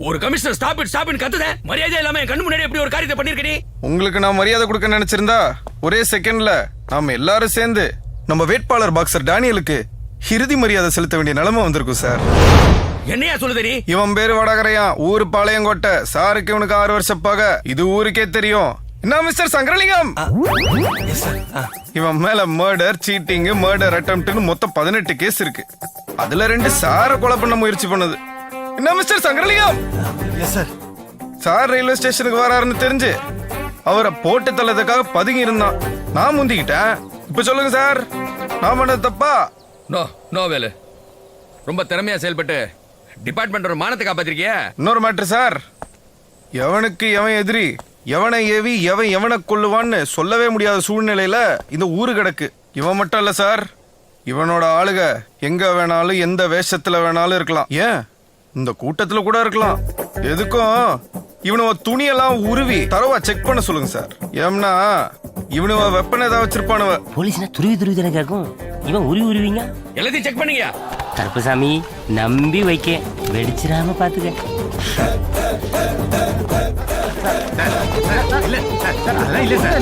ஒரு commissioner stop it கத்துதே. மரியாதை இல்லாம என் கண்ணு முன்னாடி எப்படி ஒரு காரியத்தை பண்ணிருக்க நீ? உங்களுக்கு நான் மரியாதை கொடுக்க நினைச்சிருந்தா ஒரே செகண்ட்ல நாம எல்லாரும் சேர்ந்து நம்ம வேட்பாளர் பாக்ஸர் டேனியலுக்கு இறுதி மரியாதை செலுத்த வேண்டிய நிலைமை வந்திருக்கும் சார். என்னையா சொல்லுது நீ? இவன் பேரு வடகரையான், ஊரு பாளையங்கோட்டை. சாருக்கு இவனுக்கு 6 வருஷ பகை. இது ஊருக்கே தெரியும். என்ன மிஸ்டர் சங்கரலிங்கம், இவன் மேல மர்டர், சீட்டிங், மர்டர் அட்டெம்ப்ட்னு மொத்தம் 18 கேஸ் இருக்கு. அதுல 2 சாரை கொலை பண்ண முயற்சி பண்ணது. என்ன மிஸ்டர் சங்கரலிங்கம், சார் ரயில்வே ஸ்டேஷனுக்கு வராருன்னு தெரிஞ்சு அவரை போட்டு தள்ளதுக்காக பதுங்கி இருந்தான். நான் முந்திக்கிட்டேன். இப்ப சொல்லுங்க சார், நான் பண்ணது தப்பா? நோ வேலு, ரொம்ப திறமையா செயல்பட்டு டிபார்ட்மெண்டோட மானத்தை காப்பாத்திருக்கிய. இன்னொரு மேட்ரு சார், எவனுக்கு எவன் எதிரி, எவனை ஏவி எவனை கொல்லுவான்னு சொல்லவே முடியாத சூழ்நிலையில இந்த ஊரு கிடக்கு. இவன் மட்டும் இல்ல சார், இவனோட ஆளுக எங்க வேணாலும் எந்த வேஷத்துல வேணாலும் இருக்கலாம். ஏன் இந்த கூட்டத்துல கூட இருக்கலாம். எதுக்கும் இவனுவ துணியெல்லாம் உருவி தரவா செக் பண்ண சொல்லுங்க சார். ஏம்னா இவனுவ வெப்பன் ஏதாவது வச்சிருப்பானுவ. போலீஸ்னா துருவி தானே கேட்கும். இவன் உருவிங்க எல்லாத்தையும் செக் பண்ணீங்க. கருப்பசாமி நம்பி வைக்க, வெடிச்சிடாம பாத்துக்க. இல்ல சார்,